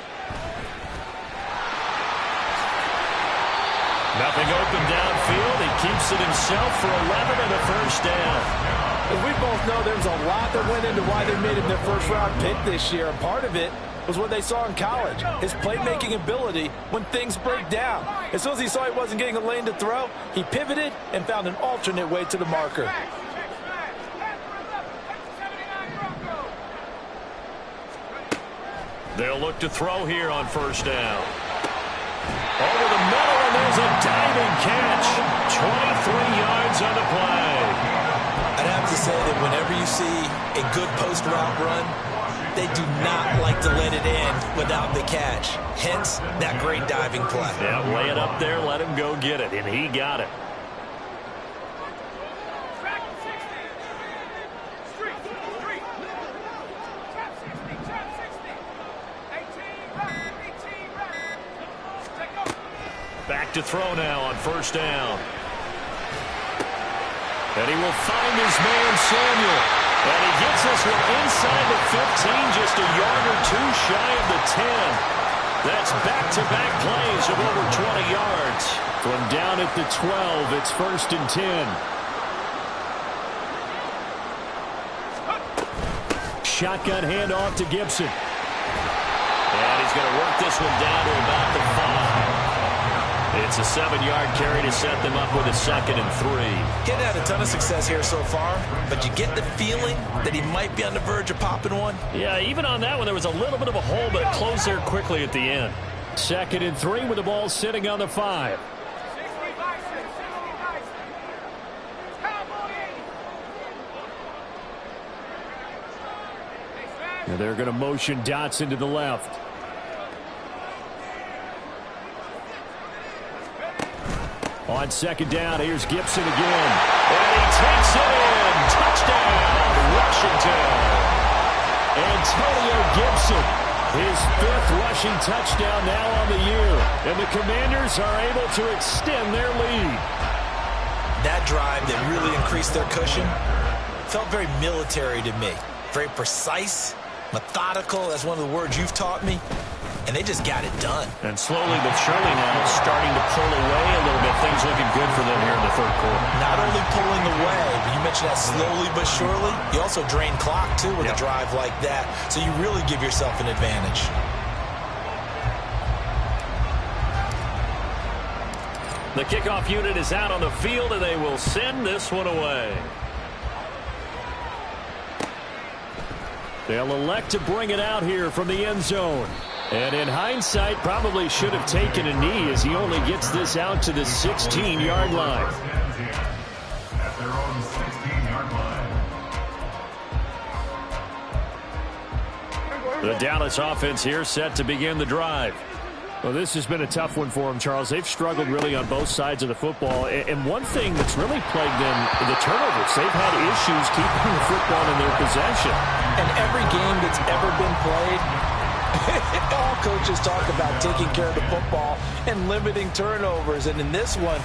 Nothing open downfield. He keeps it himself for 11 and a first down. As we both know, there's a lot that went into why they made him their first-round pick this year. And part of it was what they saw in college, his playmaking ability when things break down. As soon as he saw he wasn't getting a lane to throw, he pivoted and found an alternate way to the marker. They'll look to throw here on first down. Over the middle, and there's a diving catch. 23 yards on the play. I'd have to say that whenever you see a good post route run, they do not like to let it in without the catch. Hence, that great diving play. Yeah, lay it up there, let him go get it, and he got it. Back to throw now on first down. And he will find his man, Samuel. And he gets this one inside the 15, just a yard or two shy of the 10. That's back-to-back plays of over 20 yards. From down at the 12, it's first and 10. Shotgun handoff to Gibson. And he's going to work this one down to about the 5. It's a 7-yard carry to set them up with a 2nd and 3. Getting had a ton of success here so far, but you get the feeling that he might be on the verge of popping one. Yeah, even on that one, there was a little bit of a hole, but closed there quickly at the end. 2nd and 3 with the ball sitting on the 5. And they're going to motion Dotson to the left. On second down, here's Gibson again. And he takes it in. Touchdown, Washington. Antonio Gibson, his 5th rushing touchdown now on the year. And the Commanders are able to extend their lead. That drive that really increased their cushion felt very military to me. Very precise, methodical. That's one of the words you've taught me. and they just got it done. And slowly but surely now starting to pull away a little bit. Things looking good for them here in the third quarter. Not only pulling away, but you mentioned that slowly but surely. You also drain clock, too, with a drive like that. So you really give yourself an advantage. The kickoff unit is out on the field, and they will send this one away. They'll elect to bring it out here from the end zone. And in hindsight, probably should have taken a knee as he only gets this out to the 16-yard line. At their own 16-yard line. The Dallas offense here set to begin the drive. Well, this has been a tough one for them, Charles. They've struggled really on both sides of the football. And one thing that's really plagued them, the turnovers. They've had issues keeping the football in their possession. And every game that's ever been played, all coaches talk about taking care of the football and limiting turnovers. And in this one,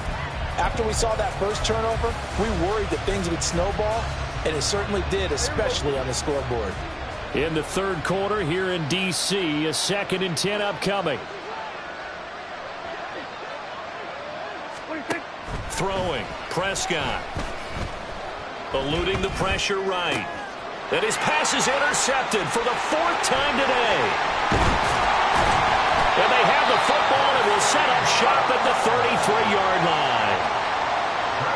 after we saw that first turnover, we worried that things would snowball, and it certainly did, especially on the scoreboard. In the third quarter here in D.C., a 2nd and 10 upcoming. Throwing, Prescott. Eluding the pressure right. And his pass is intercepted for the 4th time today. And they have the football and will set up shop at the 33-yard line.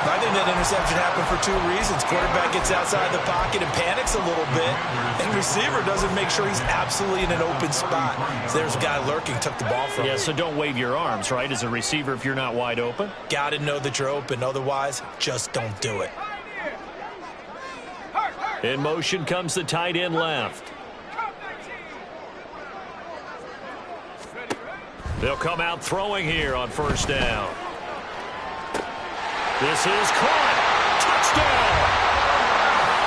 I think that interception happened for 2 reasons. Quarterback gets outside the pocket and panics a little bit, and receiver doesn't make sure he's absolutely in an open spot. So there's a guy lurking, took the ball from him. Yeah, so don't wave your arms, right, as a receiver if you're not wide open. Got to know that you're open. Otherwise, just don't do it. In motion comes the tight end left. They'll come out throwing here on first down. This is caught. Touchdown!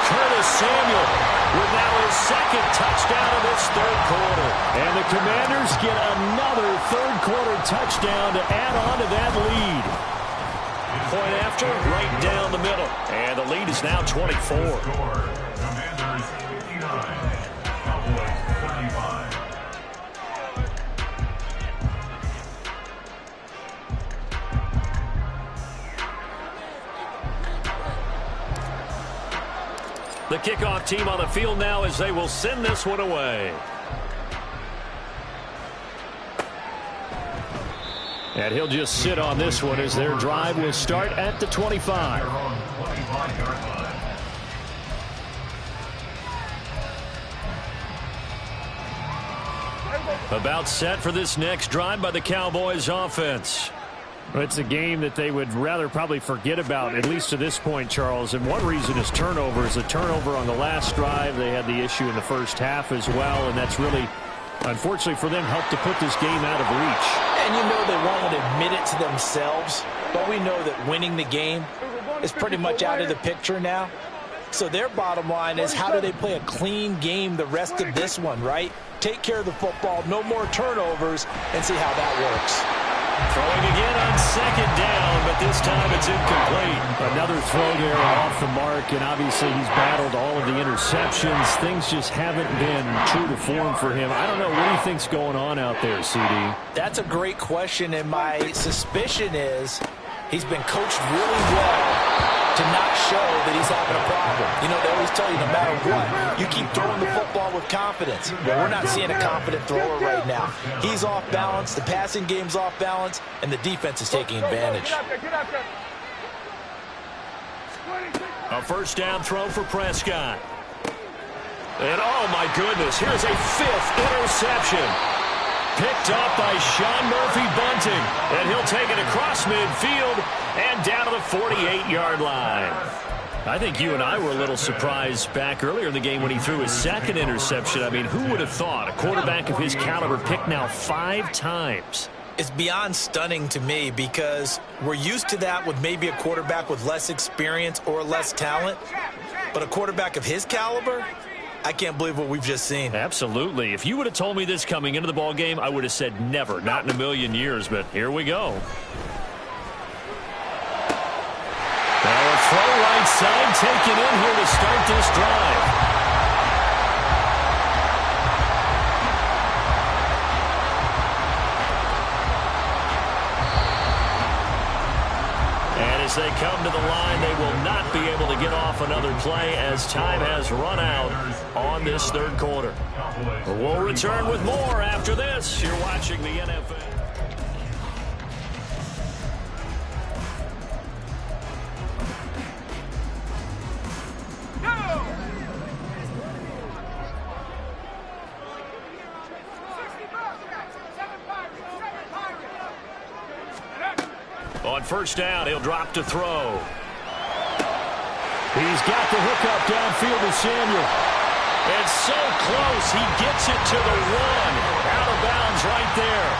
Curtis Samuel with now his 2nd touchdown of this third quarter. And the Commanders get another third quarter touchdown to add on to that lead. Point after, right down the middle. And the lead is now 24. Commanders 59, Cowboys 35. The kickoff team on the field now as they will send this one away. And he'll just sit on this one as their drive will start at the 25. Their own 25-yard line. About set for this next drive by the Cowboys offense. Well, it's a game that they would rather probably forget about, at least to this point, Charles. And one reason is turnovers. A turnover on the last drive. They had the issue in the first half as well, and that's really, unfortunately for them, helped to put this game out of reach. And you know they won't admit it to themselves, but we know that winning the game is pretty much out of the picture now. So their bottom line is, how do they play a clean game the rest of this one, right? Take care of the football, no more turnovers, and see how that works. Throwing again on 2nd down, but this time it's incomplete. Another throw there off the mark, and obviously he's battled all of the interceptions. Things just haven't been true to form for him. I don't know. What do you think's going on out there, CD? That's a great question, and my suspicion is he's been coached really well to not show that he's having a problem. You know, they always tell you no matter what, you keep throwing the football with confidence. Well, we're not seeing a confident thrower right now. He's off balance, the passing game's off balance, and the defense is taking advantage. A first down throw for Prescott. And oh my goodness, here's a 5th interception. Picked up by Sean Murphy-Bunting. And he'll take it across midfield and down to the 48-yard line. I think you and I were a little surprised back earlier in the game when he threw his 2nd interception. I mean, who would have thought a quarterback of his caliber picked now 5 times? It's beyond stunning to me because we're used to that with maybe a quarterback with less experience or less talent. But a quarterback of his caliber, I can't believe what we've just seen. Absolutely. If you would have told me this coming into the ball game, I would have said never, not in a million years, but here we go. Now a throw right side taken in here to start this drive. As they come to the line, they will not be able to get off another play as time has run out on this third quarter. We'll return with more after this. You're watching the NFL. On first down, he'll drop to throw. He's got the hookup downfield to Samuel. It's so close. He gets it to the one. Out of bounds right there.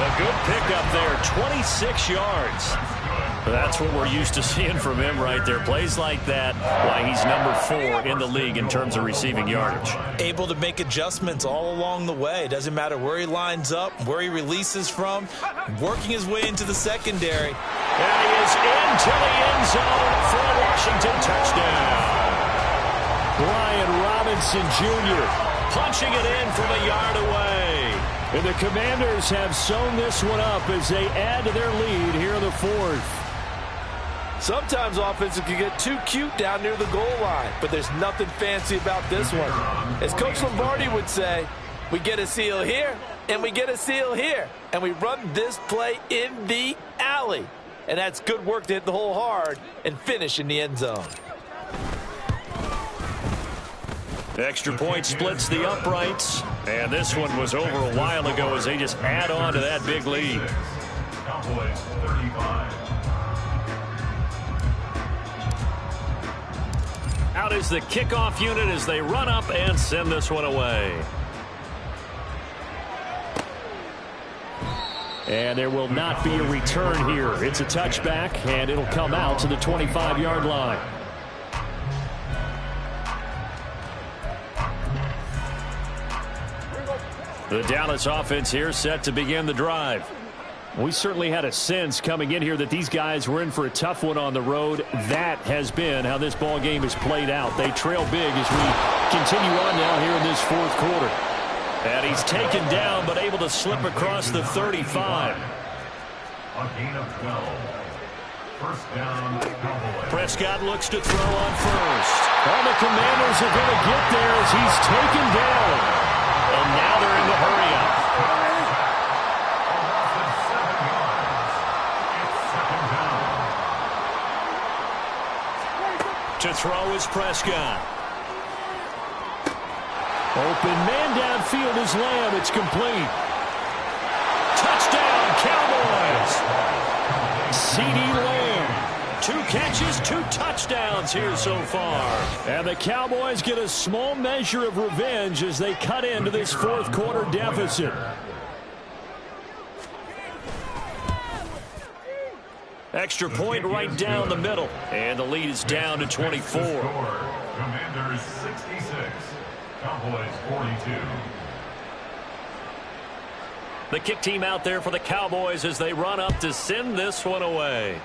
A good pickup there, 26 yards. That's what we're used to seeing from him right there. Plays like that, why he's number 4 in the league in terms of receiving yardage. Able to make adjustments all along the way. Doesn't matter where he lines up, where he releases from, working his way into the secondary. And he is into the end zone for a Washington touchdown. Brian Robinson Jr. punching it in from a yard away. And the Commanders have sewn this one up as they add to their lead here in the fourth. Sometimes offenses can get too cute down near the goal line, but there's nothing fancy about this one. As Coach Lombardi would say, we get a seal here, and we get a seal here, and we run this play in the alley. And that's good work to hit the hole hard and finish in the end zone. The extra point splits the uprights, and this one was over a while ago as they just add on to that big lead. Cowboys 35. Out is the kickoff unit as they run up and send this one away. And there will not be a return here. It's a touchback, and it'll come out to the 25-yard line. The Dallas offense here set to begin the drive. We certainly had a sense coming in here that these guys were in for a tough one on the road. That has been how this ball game has played out. They trail big as we continue on now here in this fourth quarter. And he's taken down but able to slip across the 35. A gain of 12. First down, Cowboys. Prescott looks to throw on first. All the Commanders are going to get there as he's taken down. And now they're in the hurry-up. To throw is Prescott. Open man downfield is Lamb. It's complete. Touchdown, Cowboys. CeeDee Lamb. 2 catches, 2 touchdowns here so far. And the Cowboys get a small measure of revenge as they cut into this fourth quarter deficit. Extra point right down the middle. And the lead is down to 24. Commanders 66. Cowboys 42. The kick team out there for the Cowboys as they run up to send this one away.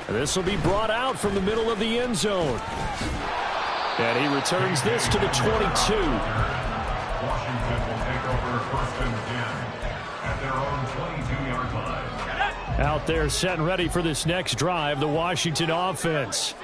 This will be brought out from the middle of the end zone. And he returns this to the 22. Washington will take over first and 10 at their own 22-yard line. Out there set and ready for this next drive, the Washington offense.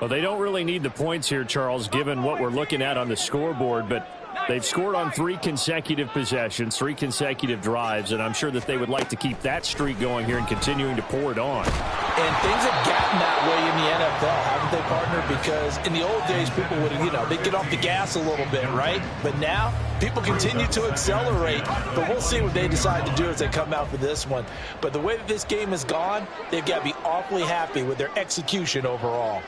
Well, they don't really need the points here, Charles, given what we're looking at on the scoreboard, but they've scored on 3 consecutive possessions, 3 consecutive drives, and I'm sure that they would like to keep that streak going here and continuing to pour it on. And things have gotten that way in the NFL, haven't they, partner? Because in the old days, people would, they'd get off the gas a little bit, right? But now, people continue to accelerate, but we'll see what they decide to do as they come out for this one. But the way that this game has gone, they've got to be awfully happy with their execution overall.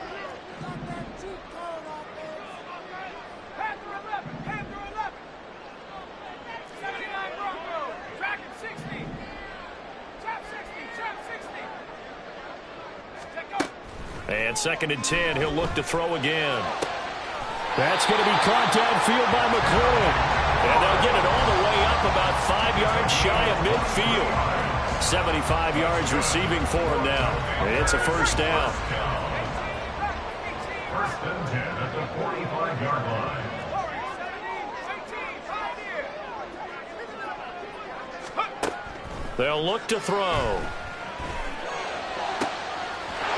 And second and 10, he'll look to throw again. That's going to be caught downfield by McLaurin. And they'll get it all the way up about 5 yards shy of midfield. 75 yards receiving for him now. It's a first down. First and 10 at the 45-yard line. They'll look to throw.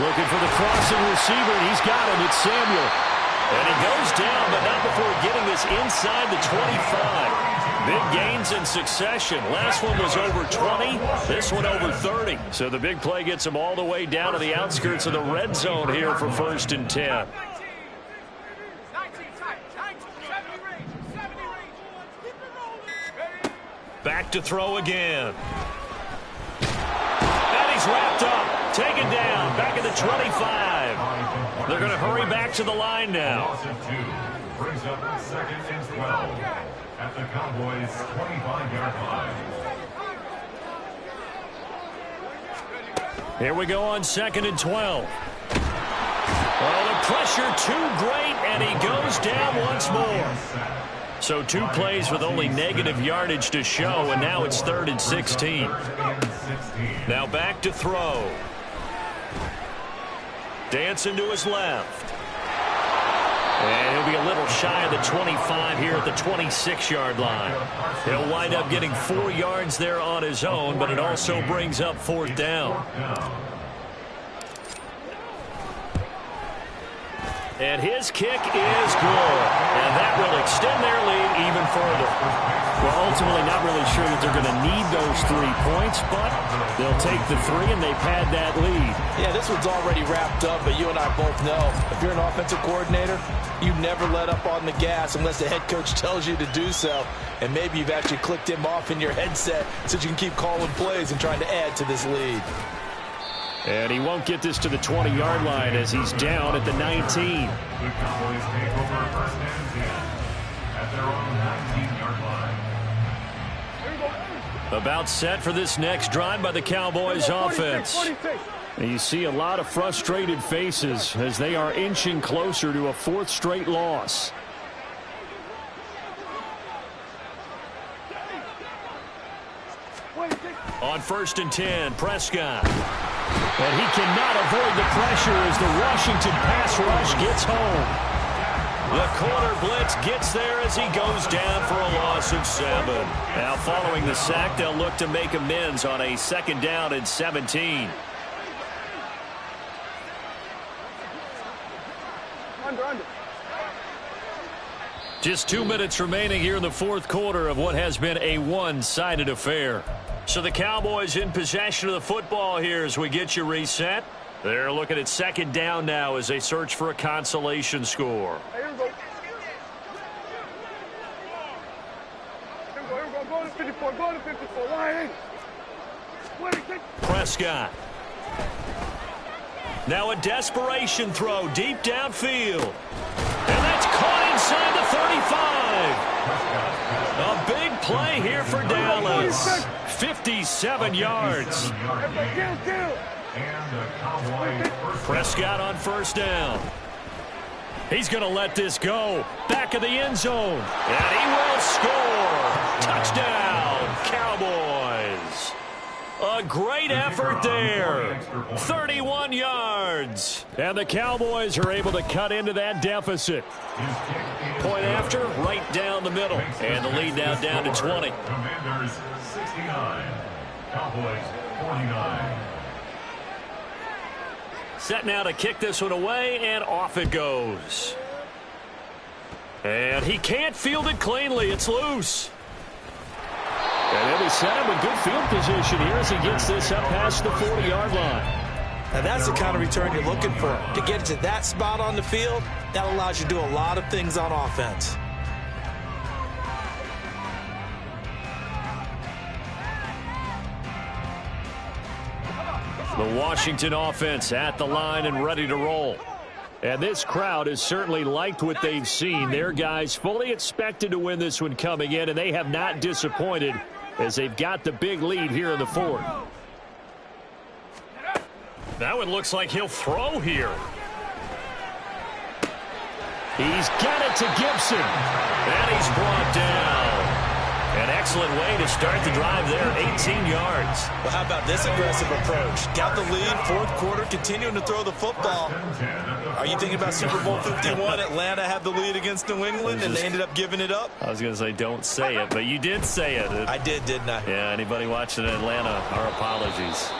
Looking for the crossing receiver, and he's got him. It's Samuel. And he goes down, but not before getting this inside the 25. Big gains in succession. Last one was over 20. This one over 30. So the big play gets him all the way down to the outskirts of the red zone here for 1st and 10. Back to throw again. And he's wrapped up. Taken down. Back at the 25. They're going to hurry back to the line now. Brings up 2nd and 12 at the Cowboys' 25-yard line. Here we go on 2nd and 12. Oh, the pressure too great, and he goes down once more. So 2 plays with only negative yardage to show, and now it's 3rd and 16. Now back to throw. Dancing to his left. And he'll be a little shy of the 25 here at the 26-yard line. He'll wind up getting 4 yards there on his own, but it also brings up 4th down. And his kick is good. And that will extend their lead even further. Well, ultimately not really sure that they're going to need those 3 points, but they'll take the 3 and they've had that lead. Yeah, this one's already wrapped up, but you and I both know if you're an offensive coordinator, you never let up on the gas unless the head coach tells you to do so. And maybe you've actually clicked him off in your headset so you can keep calling plays and trying to add to this lead. And he won't get this to the 20-yard line as he's down at the 19. The Cowboys take over 1st and 10 at their own 19-yard line. About set for this next drive by the Cowboys offense. And you see a lot of frustrated faces as they are inching closer to a 4th straight loss. On 1st and 10, Prescott. And he cannot avoid the pressure as the Washington pass rush gets home. The corner blitz gets there as he goes down for a loss of 7. Now following the sack, they'll look to make amends on a 2nd down and 17. Just 2 minutes remaining here in the 4th quarter of what has been a one-sided affair. So the Cowboys in possession of the football here as we get you reset. They're looking at 2nd down now as they search for a consolation score. Here we go. Go to 54. Go to 54. Line in. Prescott. Now a desperation throw deep downfield. And that's caught inside the 35. A big play here for Dallas. 57 yards. Prescott on 1st down. He's going to let this go. Back of the end zone. And he will score. Touchdown, Cowboys. A great effort there. 31 yards. And the Cowboys are able to cut into that deficit. Point after, right down the middle. And the lead now down to 20. Commanders 69, Cowboys 49. Set now to kick this one away, and off it goes. And he can't field it cleanly. It's loose. And they'll be set up in good field position here as he gets this up past the 40-yard line. Now that's the kind of return you're looking for. To get it to that spot on the field, that allows you to do a lot of things on offense. The Washington offense at the line and ready to roll. And this crowd has certainly liked what they've seen. Their guys fully expected to win this one coming in, and they have not disappointed as they've got the big lead here in the 4th. That one looks like he'll throw here. He's got it to Gibson. And he's brought down. An excellent way to start the drive there, 18 yards. Well, how about this aggressive approach? Got the lead, fourth quarter, continuing to throw the football. Are you thinking about Super Bowl 51? Atlanta had the lead against New England, and they ended up giving it up? I was going to say don't say it, but you did say it. I did, didn't I? Yeah, anybody watching Atlanta, our apologies.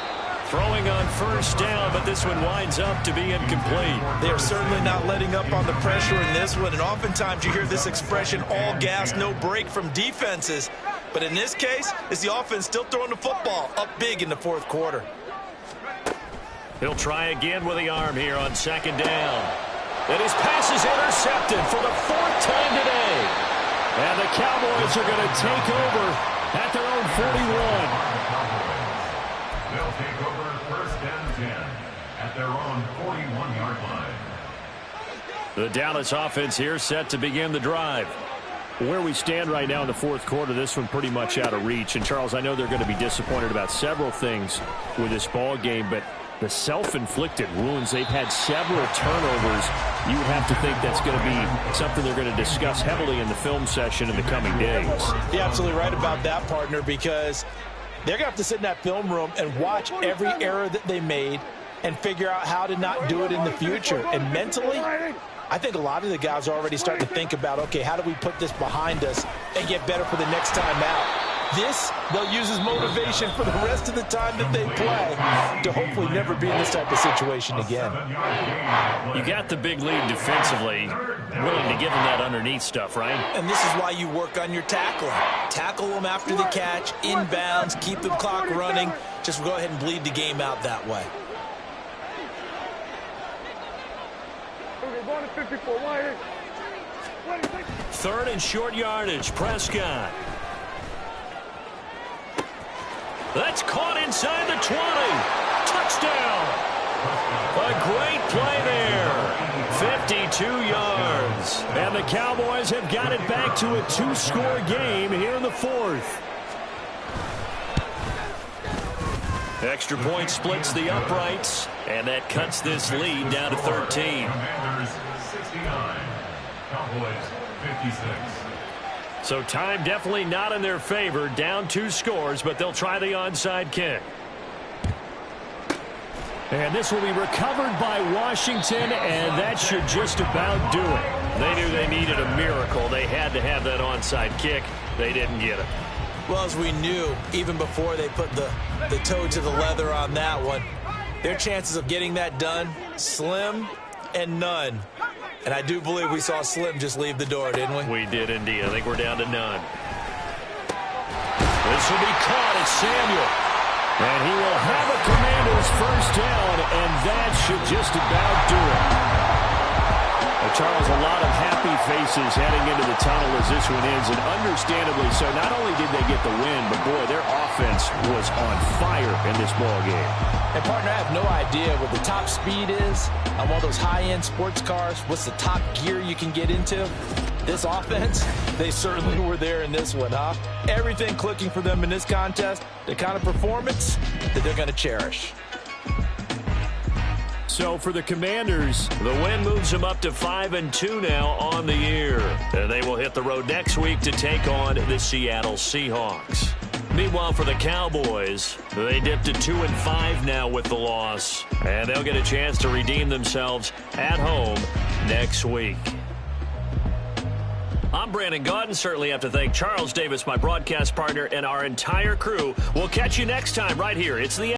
Throwing on first down, but this one winds up to be incomplete. They are certainly not letting up on the pressure in this one, and oftentimes you hear this expression, all gas, no break from defenses. But in this case, it's the offense still throwing the football up big in the fourth quarter. He'll try again with the arm here on second down. And his pass is intercepted for the fourth time today. And the Cowboys are going to take over at their own 41. They'll take over first and 10 at their own 41-yard line. The Dallas offense here set to begin the drive. Where we stand right now in the fourth quarter, this one pretty much out of reach. And, Charles, I know they're going to be disappointed about several things with this ball game, but the self-inflicted wounds, they've had several turnovers. You would have to think that's going to be something they're going to discuss heavily in the film session in the coming days. You're absolutely right about that, partner, because they're going to have to sit in that film room and watch every error that they made and figure out how to not do it in the future. And mentally, I think a lot of the guys are already starting to think about, okay, how do we put this behind us and get better for the next time out? This, they'll use as motivation for the rest of the time that they play to hopefully never be in this type of situation again. You got the big lead defensively, willing to give them that underneath stuff, right? And this is why you work on your tackling. Tackle them after the catch, inbounds, keep the clock running. Just go ahead and bleed the game out that way. Third and short yardage, Prescott. That's caught inside the 20. Touchdown. A great play there. 52 yards. And the Cowboys have got it back to a two-score game here in the fourth. Extra point splits the uprights, and that cuts this lead down to 13. Commanders 69, Cowboys 56. So time definitely not in their favor. Down 2 scores, but they'll try the onside kick. And this will be recovered by Washington, and that should just about do it. They knew they needed a miracle. They had to have that onside kick. They didn't get it. Well, as we knew, even before they put the toe to the leather on that one, their chances of getting that done, slim and none. And I do believe we saw Slim just leave the door, didn't we? We did indeed. I think we're down to none. This will be caught. It's Samuel. And he will have a Commanders first down, and that should just about do it. Charles, a lot of happy faces heading into the tunnel as this one ends, and understandably so. Not only did they get the win, but, boy, their offense was on fire in this ball game. And, partner, I have no idea what the top speed is on one of those high-end sports cars. What's the top gear you can get into? This offense, they certainly were there in this one, huh? Everything clicking for them in this contest, the kind of performance that they're going to cherish. So for the Commanders, the win moves them up to 5-2 now on the year. And they will hit the road next week to take on the Seattle Seahawks. Meanwhile, for the Cowboys, they dip to 2-5 now with the loss. And they'll get a chance to redeem themselves at home next week. I'm Brandon Gaudin. Certainly have to thank Charles Davis, my broadcast partner, and our entire crew. We'll catch you next time right here. It's the